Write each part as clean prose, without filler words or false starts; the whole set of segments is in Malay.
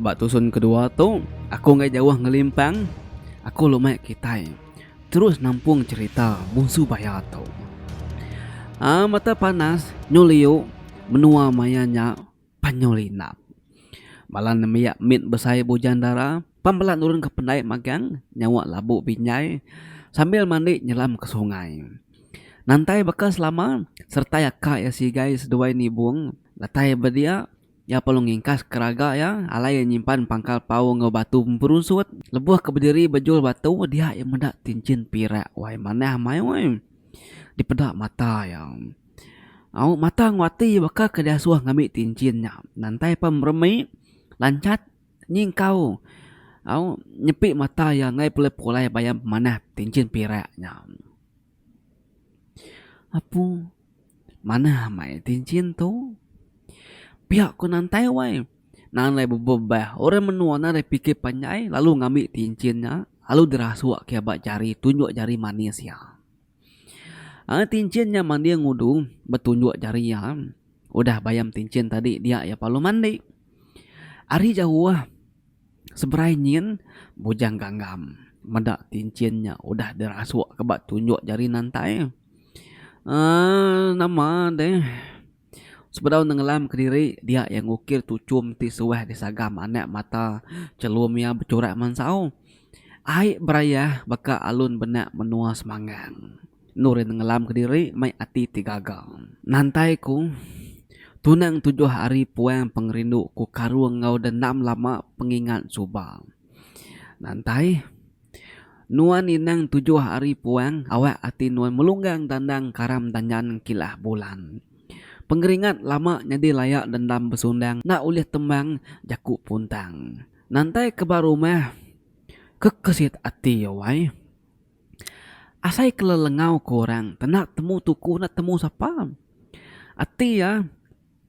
Bak tusun kedua tu, aku ngai jauh ngelimpang. Aku lumayan kitai. Terus nampung cerita bungsu bayar tu. Mata panas, nyuliu, menua mayanya, panyolinap. Balan nemiak mit besai bujan darah, pambelan turun ke pendai magang, nyawa labu binyai, sambil mandi nyelam ke sungai. Nantai bekas lama, serta yaka ya si guys dua ni buang, latai bedia, ya pelung ingkas keraga ya, alai yang nyimpan pangkal pau ngebatu berusut, lebuh ke berdiri bejul batu, dia yang mendak tincin pirak, wai mana mai wai, dipedak mata ya. Au mata nguati baka kedasuah ngambil tincinnya, nantai pemremi, lancat, nyingkau, au nyepik mata ya ngai pulai bayam mana tincin piraknya. Apu mana mai tincin tu? Pihak ku nantai wai. Nanai bebebah. Orang menua nanai fikir panjai lalu ngambil tincinnya, lalu dirasuak ke abak jari, tunjuk jari manis ya. Tincinnya mandi ngudu, bertunjuk jari ya. Udah bayam tincin tadi dia ya palu mandi. Ari jauh seberai nyin bujang ganggam. Mendak tincinnya udah dirasuak ke abak tunjuk jari nantai. Nama deh. Sebedau nenggelam ke diri, dia yang ngukir tucum ti suweh disagam anak mata celum ya bercorak mansau. Aik berayah baka alun benak menua semangang. Nuri nenggelam ke diri, mai ati tigagang. Nantai ku, tunang 7 hari puang pengerindu ku karuang ngau dendam lama pengingat subang. Nantai, nuan inang 7 hari puang, awak ati nuan melunggang dandang karam danyan kilah bulan. Pengeringat lama jadi layak dendam besundang, nak ulih tembang jaku puntang. Nantai kebar rumah, kekesit ati yawai. Asai kelelengau korang, tenak temu tuku nak temu siapa? Ati ya,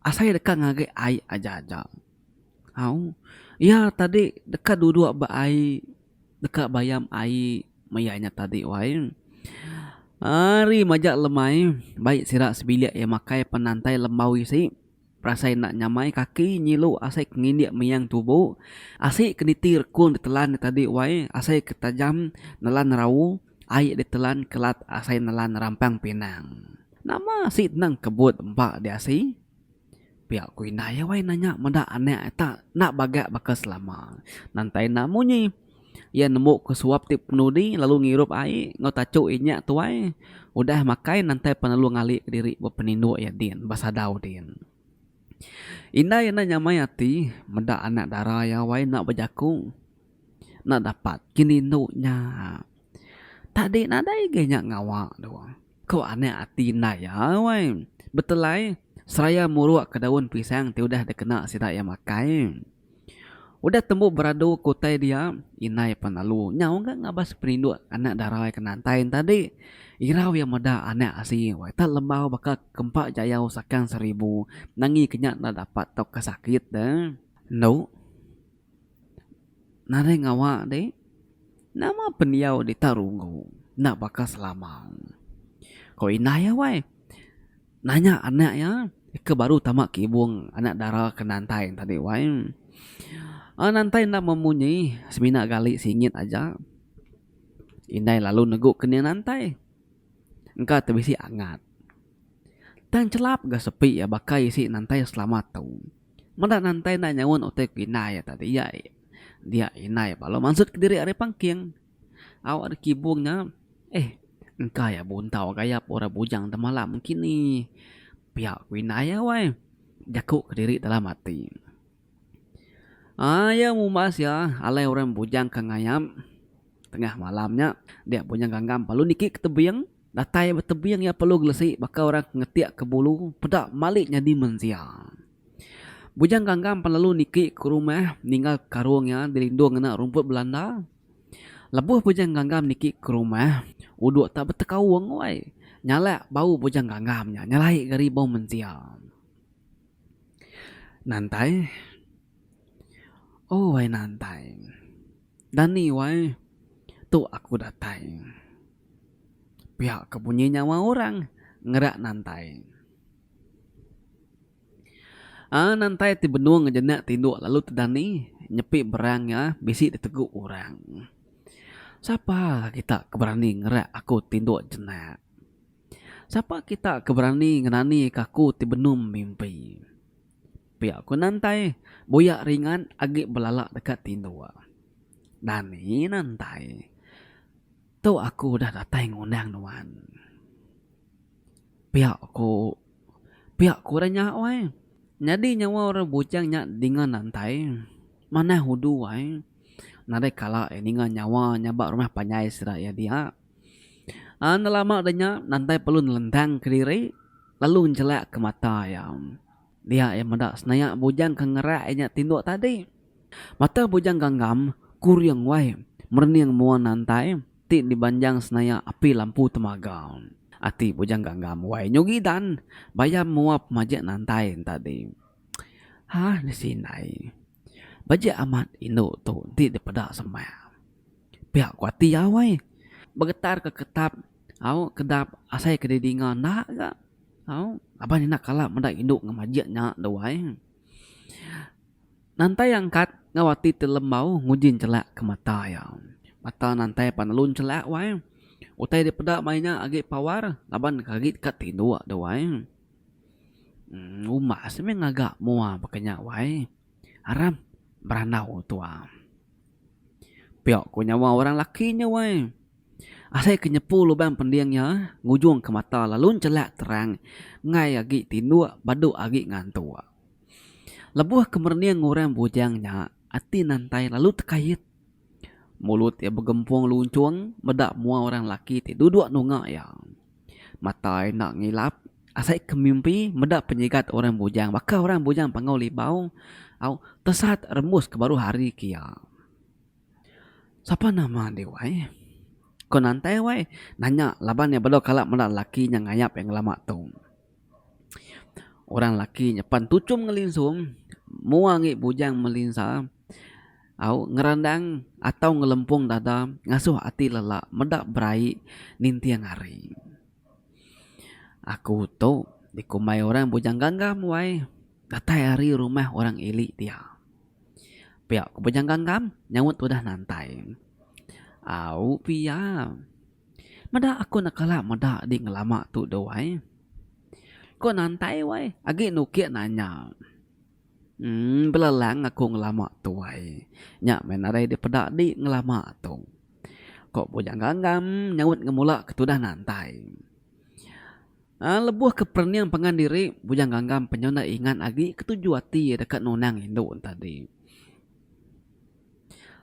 asai dekat ngagai ai aja-aja. Au, ya tadi dekat duduk ba ai, dekat bayam ai mayanya tadi wai. Hari majak lemai, baik sirak sebilik yang makai penantai lembau isi. Perasai nak nyamai kaki nyilu asai kengindik meyang tubuh. Asai kenitir kun ditelan tadi wai, asai ketajam nelan rawu, air ditelan kelat asai nelan rampang pinang. Nama si tenang kebut mbak dia si. Pihak ku indah ya wai nanya mendak aneh tak nak bagak bakas lama. Nantai namunyi. Ia nemu ke suap tip penudi lalu ngirup air ngau tacuk inya tuai. Udah makai nanti penalu ngali diri berpeninduk ya din basadau din. Indah yang nyamai hati mendak anak darah ya wai nak berjaku. Nak dapat kini nuknya. Tadi nadai genya ngawak doang. Kau aneh hati indah ya wai. Betulai seraya muruak ke daun pisang ti udah dekena sida yang makai. Udah temu beradu kutai dia, inai penalu. Nyau enggak ngabas perinduk anak darah kenantain tadi. Irau yang meda anak asing. Wai tak lembau bakal kempak jayau sakang 1000. Nangi kenyak nak dapat tok kesakit dah. No. Nare ngawak deh. Nama peniau di tarungu. Nak bakal selama. Kau inai ya wai. Nanya anak ya. Ke baru tamak kibung anak darah kenantain tadi wai. Nantai nak memunyi semina kali singit aja. Indai lalu neguk kena nantai. Engkau terbisi angat. Tang celap gak sepi ya bakai si nantai selamat tu. Mendak nantai nak nyawon otek inai ya tadi ya. Dia inai kalau maksud ke diri are pangking. Awak ada kibungnya. Engkau ya buntau gaya pora bujang temalam mungkin ni. Pihak ku inai ya wai. Jakuk ke diri dalam hati. Ya mumas ya, alai orang bujang kangayam. Tengah malamnya, dia punya ganggam palu niki ke tebing. Datai bertebing ya perlu gelesi, baka orang ngetiak ke bulu, pedak maliknya di mensia. Bujang ganggam lalu niki ke rumah, ninggal karungnya dilindung kena rumput Belanda. Lebuh bujang ganggam niki ke rumah, uduk tak bertekawang wai. Nyala bau bujang ganggamnya, nyalai gari bau mensia. Nantai, oh wai nantai. Dani wai. Tu aku datai. Pihak kebunyi nyawa orang. Ngerak nantai. Nantai ti benung ngejenak tinduk lalu tedani. nyepi berangnya bisi diteguk orang. Siapa kita keberani ngerak aku tinduk jenak? Siapa kita keberani ngenani kaku tibenum mimpi? Pihak aku nantai, boyak ringan agak belalak dekat tinduk. Dan ini nantai. Tu aku dah datang ngundang nuan. Pihak aku dah nyak wai. Jadi nyawa orang bujang nyak dengan nantai. Mana hudu wai. Nadai kala dengan nyawa nyabak rumah panyai seraya dia. Lama adanya nantai perlu nelentang ke diri. Lalu menjelak ke mata yang. Dia yang mendak senayak bujang kengerak nyak tinduk tadi. Mata bujang ganggam kuriang wai. Merniang muan nantai. Ti dibanjang senayak api lampu temaga. Ati bujang ganggam wai nyogi dan bayam muap majak nantai tadi. Di sini. Bajak amat induk tu ti daripada semua. Pihak kuati awai. Bergetar ke ketap. Kedap asai kedidingan nak ke? Abang ni nak kalap mendak induk ngamajaknya dawai. Nantai angkat ngawati telembau ngujin celak ke mata yang. Mata nantai panalun celak wai. Utai daripada mainnya agak pawar. Laban kagit kat tinduk dawai. Umas memang agak mua pakanya wai. Aram beranau tua. Pihak ku nyawa orang lakinya wai. Asai kenyepu lubang pendiangnya ngujung ke mata lalu celak terang ngai agi tinduk badu agi ngantua. Lebuh kemerniang orang bujangnya ati nantai lalu terkait. Mulut ya bergempung luncung medak mua orang laki ti duduk nungak yang. Mata nak ngilap asai kemimpi medak penyegat orang bujang. Maka orang bujang pangau libau tersat remus ke baru hari kia. Siapa nama dia wai? Kau nantai wai nanya laban yang bedo kalak medak laki yang ngayap yang lama tu. Orang laki nyepan tucum ngelinsum muangi bujang melinsa. Ngerandang atau ngelempung dada ngasuh hati lelak medak berai nintiang hari. Aku tu dikumai orang bujang ganggam wai. Datai hari rumah orang ilik dia. Pihak ku bujang ganggam nyawut udah nantai. Pia. Medak aku nak kalak medak di ngelama tu doai. Kau nantai wai. Agi nukik nanya. Belalang aku ngelama tu wai. Nyak menarai di pedak di ngelama tu. Kok bujang ganggam nyawut ngemula ketudah nantai. Lebuh kepernian pengan diri bujang ganggam penyona ingat agi ketujuh hati dekat nonang induk tadi.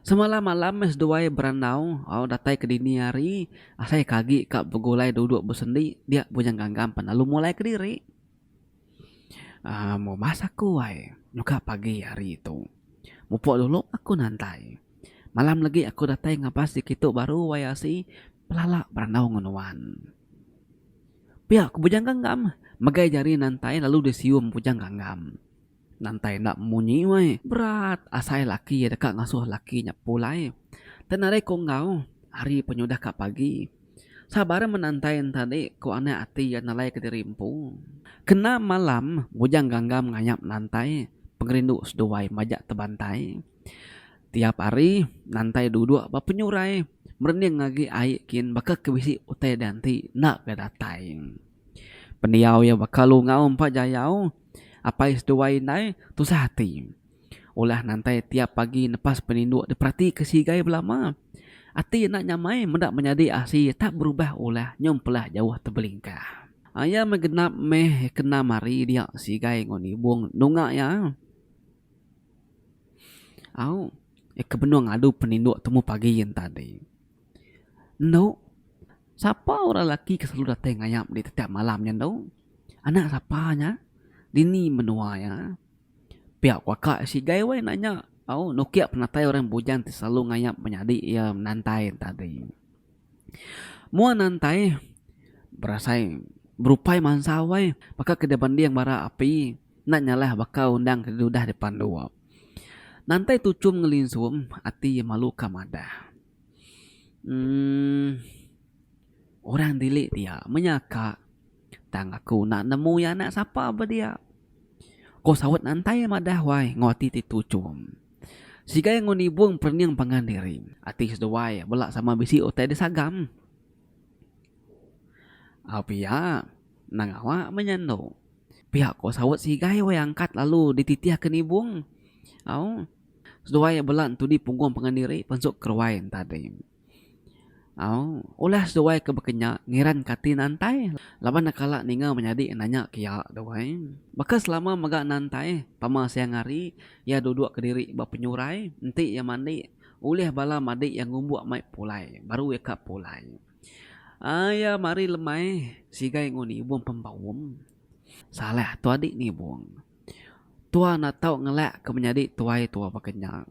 Semalam malam mes duai beranau, datai ke dini hari, asai kagi kak begulai duduk bersendi, dia bujang ganggam penalu mulai ke diri. Mau masak ku wai, nuka pagi hari itu. Mupok dulu aku nantai. Malam lagi aku datai ngapas dikitu baru wai asi pelalak beranau ngunuan. Pihak ku bujang ganggam, magai jari nantai lalu disium bujang ganggam. Nantai nak munyi wai. Berat asai laki ya dekat ngasuh laki nyak pulai. Tenarai ko ngau hari penyudah kak pagi. Sabar menantai tadi ko ane ati ya nalai ke dirimpu. Kena malam bujang ganggam nganyap nantai. Pengerindu seduai majak tebantai. Tiap hari nantai duduk bapenyurai. Merening ngagi aikin bakal kebisi utai danti nak gadatai. Pendiau ya bakal lu ngau empat jayau. Apa isduai nai tu sehati. Ulah nantai tiap pagi lepas peninduk diperhati kesigai belama. Ati nak nyamai mendak menjadi asi tak berubah ulah nyompelah jauh terbelingkah. Ayah megenap meh kena mari dia sigai ngoni buang nungak ya. Kebenung adu peninduk temu pagi yang tadi. No. Siapa orang laki ke selalu datang ngayap di setiap malamnya tu? Anak siapanya? Dini menua ya. Pihak wakak si gaiwai nanya. Nokia penatai orang bujang selalu ngayap menyadi ya nantai tadi. Mua nantai berasai berupai mansawai. Maka kedepan dia yang bara api. Nak nyalah bakal undang kedudah depan dua. Nantai tucum ngelinsum hati malu kamadah. Orang dilik dia menyakak. Tang aku nak nemu ya anak siapa apa dia. Ko sawat nantai madah wai ngoti ti tucum. Sigai ngoni buang perniang pangan diri. Ati seduai belak sama bisi otai de sagam. Pihak nang awak menyando. Pihak ko sawat sigai way angkat lalu dititiah ke nibung. Au. Seduai belak tu di punggung pangan diri pensuk kerwain tadi. Ulah seduai ke bekenya ngiran kati nantai. Laban nakala ninga menjadi nanya kia doai. Maka selama magak nantai pama siang hari ya duduk ke diri bak penyurai enti ya mandi ulih bala madi yang ngumbuk mai pulai baru ya kap pulai. Ya mari lemai sigai ngoni buang pembawum. Salah tu adik ni buang. Tua nak tahu ngelak ke menjadi tuai tua bekenya.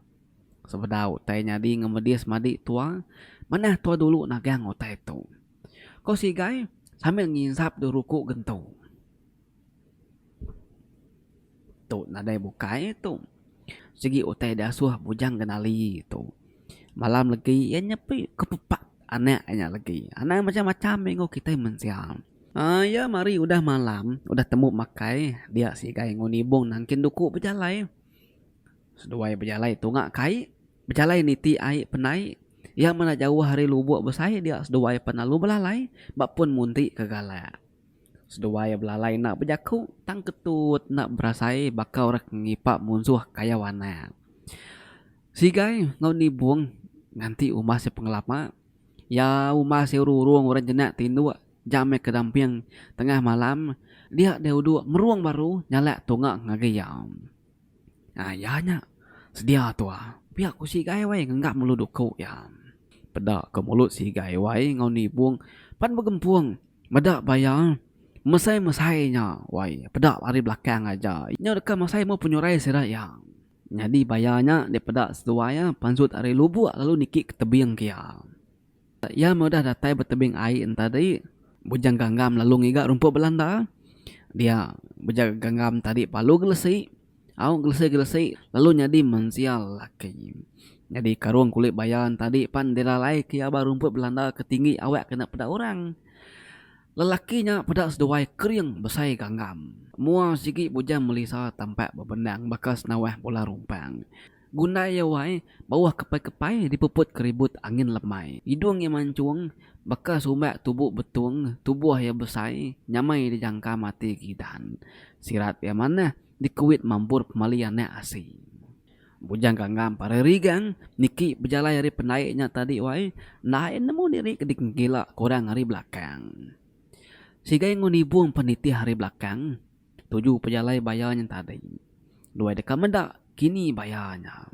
Sebedau tai nyadi ngemedias madi tua. Mana tua dulu nagang otai tu. Kau sigai sambil nginsap di ruku gentu. Tu nadai bukai tu. Segi otai dasuh bujang kenali tu. Malam lagi ia nyepi kepepak anaknya lagi. Anak macam-macam minggu kita mensiam. Ya mari udah malam, udah temu makai dia sigai ngunibung nangkin duku berjalai. Seduai berjalai tungak kai, berjalai niti ai penai. Ya mana jauh hari lubuk besai dia seduai penalu belalai, bak pun munti kegala. Seduai belalai nak berjaku, tang ketut nak berasai bakau rak ngipak munsuh kaya wana. Sigai ngoni buang nganti umah si pengelapa. Ya umah si ruruang orang jenak tindu jame kedampiang tengah malam. Dia duduk meruang baru nyala tungak ngagayam. Ya nya sedia tua. Pihak ku sigai wai ngenggak meluduk kau ya. Pedak ke mulut sigai wai ngoni buang pan begempuang. Medak bayang. Mesai-mesainya wai. Pedak hari belakang aja. Nya dekat mesai mau penyurai serak yang. Jadi bayarnya dia pedak setuaya pansut hari lubuk lalu nikik ke tebing kia. Ya mudah datai bertebing air tadi. Bujang ganggam lalu ngigak rumput Belanda. Dia bujang ganggam tadi palu gelesi. Gelesi lalu nyadi mensial laki. Jadi karung kulit bayan tadi pan dilalai kia rumput Belanda ketinggi awak kena pedak orang. Lelakinya pedak seduai kering besai ganggam. Mua sikit bujang melisa tampak bebenang bakas nawah bola rumpang. Guna ya wai bawah kepai-kepai dipuput keribut angin lemai. Hidung yang mancung bekas umat tubuh betung tubuh yang besai nyamai dijangka mati gidan. Sirat yang mana dikuit mampur pemaliannya asing. Bujang ganggam para rigang niki berjalan hari penaiknya tadi wai naik nemu diri kedik gila kurang hari belakang. Sigai nguni buang peniti hari belakang. 7 pejalai bayarnya tadi. 2 dekat mendak kini bayarnya.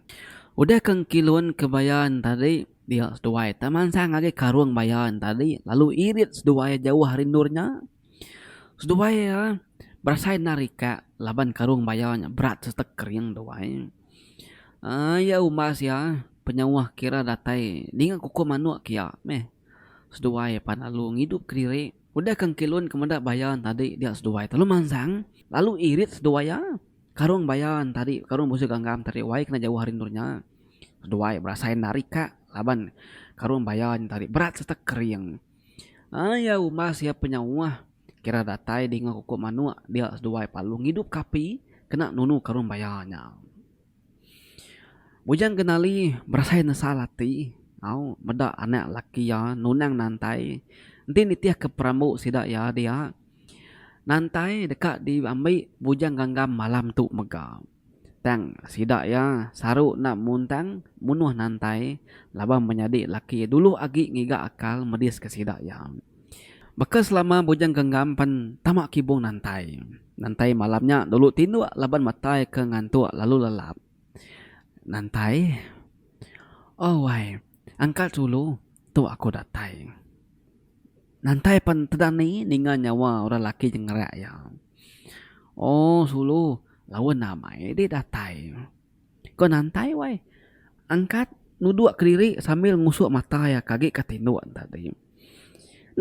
Udah kengkilun kebayaran tadi dia seduai taman sang lagi karung bayaran tadi lalu irit seduai jauh hari nurnya. Seduai ya berasai narika laban karung bayarannya berat setek kering doai. Ya umas ya penyawah kira datai dengan kuku manuk kia meh. Seduai panalu ngidup kiri. Udah kengkilun kemendak bayaran tadi dia seduai lalu mansang lalu irit seduai ya. Karung bayan tadi, karung busuk ganggam tadi wai kena jauh hari nurnya. Seduai berasain narika laban karung bayan tadi berat setek kering. Ya umas ya penyawah kira datai dengan kuku manuk dia seduai palu ngidup kapi kena nunu karung bayannya. Bujang kenali berasain nesalati. Medak anak laki ya nunang nantai. Nanti nitiah ke pramu sidak ya dia. Nantai dekat diambil bujang ganggam malam tu megam. Tang sidak ya saru nak muntang munuh nantai labang menjadi laki dulu agi ngiga akal medis ke sidak ya. Bekas selama bujang ganggam pan tamak kibung nantai. Nantai malamnya dulu tindu laban matai ke ngantuk lalu lelap. Nantai. Wai, angkat dulu tu aku datai. Nantai pan tedani dengan nyawa orang laki jengerak ya. Sulu lawan namai dia datai. Kau nantai wai. Angkat nuduk ke diri sambil ngusuk mata ya kaget ketinduk tadi.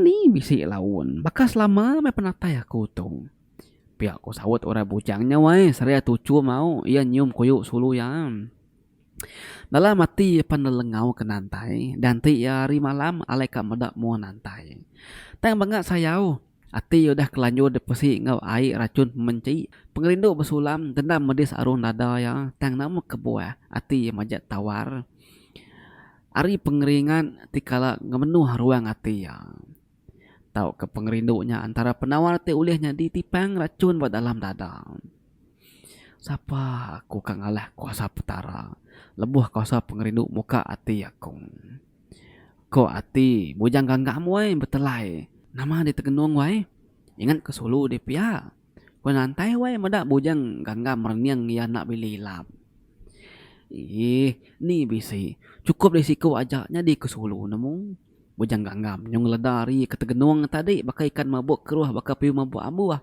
Ni bisik lawan. Bakas lama me penatai aku tu. Pihak aku sawat orang bujangnya wai. Seria tucu mau. Ia nyium kuyuk sulu ya. Dalam mati penelengau ke nantai. Dan ti hari malam alaika medak mua nantai. Tang banget sayau. Ati udah kelanjur depesi ngau air racun pemenci. Pengerindu bersulam dendam medis arung nada ya. Tang nama kebuah. Ati majak tawar. Ari pengeringan tikala ngemenuh ruang ati ya. Tahu ke pengerindunya antara penawar te ulihnya ditipang racun buat dalam dada. Siapa aku kang alah kuasa petara. Lebuh kuasa pengerindu muka ati aku. Ko ati bujang ganggam wai betelai. Nama di tegenung wai. Ingat ke Sulu di pia. Ko nantai wai madak bujang ganggam merniang ya nak bililap. Ni bisi. Cukup risiko ajaknya di ke Sulu namu. Bujang ganggam nyong ledari ke tegenung tadi bakal ikan mabuk keruah bakal piu mabuk abuah.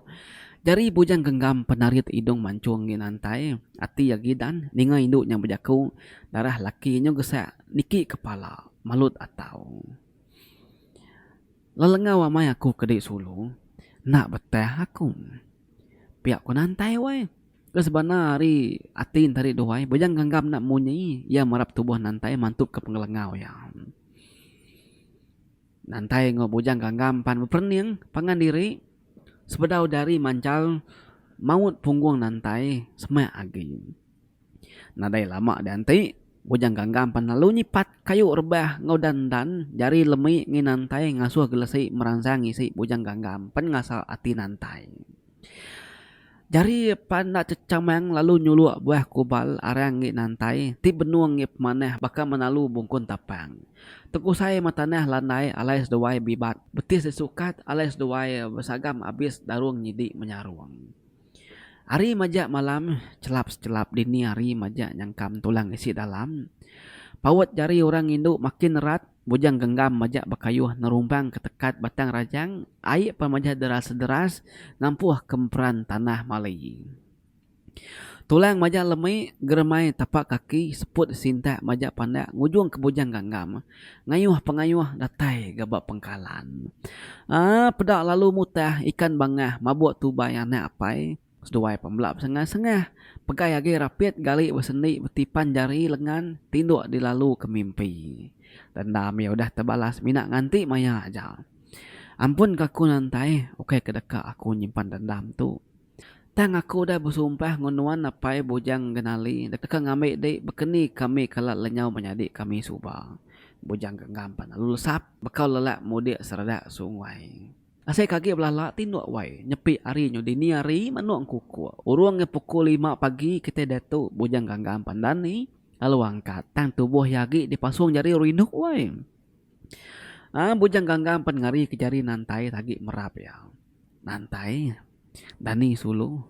Jari bujang genggam penarit hidung mancung di nantai. Ati yagidan ninga induknya berjaku. Darah lakinya gesak niki kepala. Malut atau. Lelengau amai aku ke di Sulu. Nak beteh aku. Pihak ku nantai wai. Kesebana hari atin tarik doai. Bujang genggam nak munyi. Ia merap tubuh nantai mantup ke pengelengau ya. Nantai ngo bujang genggam pan berperniang pangan diri. Sebedau dari mancal maut punggung nantai semak agi. Nadai lama danti bujang ganggam pan lalu nyipat kayu rebah ngau dandan jari lemi ngi nantai ngasuh gelesi merangsang isi bujang ganggam pan ngasal ati nantai. Jari pan nak cecamang lalu nyuluak buah kubal arang ngi nantai ti benuang ngi maneh bakal menalu bungkun tapang. Teku saya mataneh landai alais doai bibat. Betis disukat alais doai bersagam abis darung nyidi menyaruang. Hari majak malam celap-celap dini hari majak nyangkam tulang isi dalam. Pawat jari orang induk makin erat. Bujang genggam majak bakayuh nerumpang ketekat batang rajang. Air pemajak deras-deras ngampuh kemperan tanah Malay. Tulang majak lemai geremai tapak kaki seput sintak majak pandak ngujung ke bujang ganggam. Ngayuh pengayuh datai gabak pengkalan. Pedak lalu mutah ikan bangah mabuk tubai anak apai. Seduai pembelap sengah-sengah. Pegai lagi rapit gali bersendi betipan jari lengan tinduk dilalu ke mimpi. Dendam ya udah terbalas minak nganti maya aja. Ampun kaku nantai. Oke kedeka aku nyimpan dendam tu. Tang aku dah bersumpah ngunuan apai bujang genali. Dekat ngambil dek bekeni kami kalat lenyau menyadik kami subah. Bujang genggam pan lalu lesap bekal lelak mudik seradak sungai. Asai kaki belalak tinduk wai. Nyepi hari nyu dini hari manuang kuku. Urung pukul 5 pagi kita datuk bujang genggam pandan ni. Lalu angkat tang tubuh yagi dipasung jari rinuk wai. Bujang genggam pan ngari ke jari nantai tagi merap ya. Nantai Dani Sulu.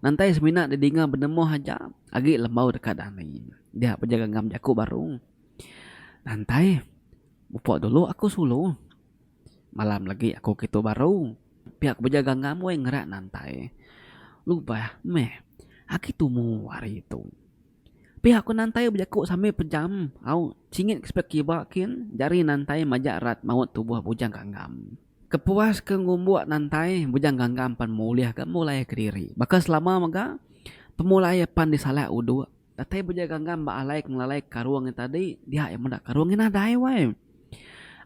Nantai semina didinga benemoh aja. Agi lembau dekat Dani. Dia penjaga ngam jaku baru. Nantai. Bupok dulu aku Sulu. Malam lagi aku gitu baru. Pihak penjaga ngam weng ngerak nantai. Lupa meh. Aki tumu hari itu. Pihak ku nantai berjaku sampai pejam. Au cingit spek kibakin. Jari nantai majak rat maut tubuh bujang ganggam. Kepuas ke ngumbuak nantai bujang ganggam pan muliah ke mulai ke diri. Bakal selama maka pemulai pan disalah udu. Datai bujang ganggam ba alai ngelalai karuang yang tadi dia yang mendak karuang yang nadai wai.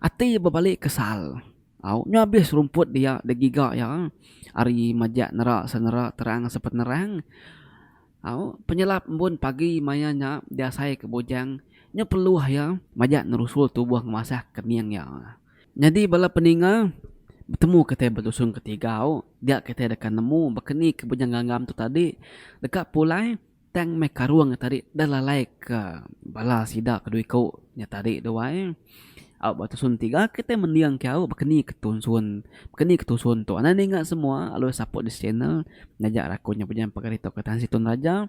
Ati berbalik kesal. Au nyabis rumput dia degiga ya. Ari majak nerak senerak terang sepet nerang. Au penyelap embun pagi mayanya dia saya ke bujang. Nya peluh ya majak nerusul tubuh ngemasah keniang ya. Jadi bala peninga bertemu kita berdusun ketiga. Dia kita dekat nemu berkeni ke bujang ganggam tu tadi. Dekat pulai tang mekaruang tadi dah lalai ke bala sidak kedui kau nya tadi doai. Au berdusun tiga kita mendiang kau berkeni ketusun tu. Ana ingat semua alus support di channel ngajak rakunya bujang pagarito ke Tan Situn Raja.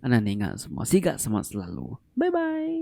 Ana ingat semua siga semangat selalu. Bye bye.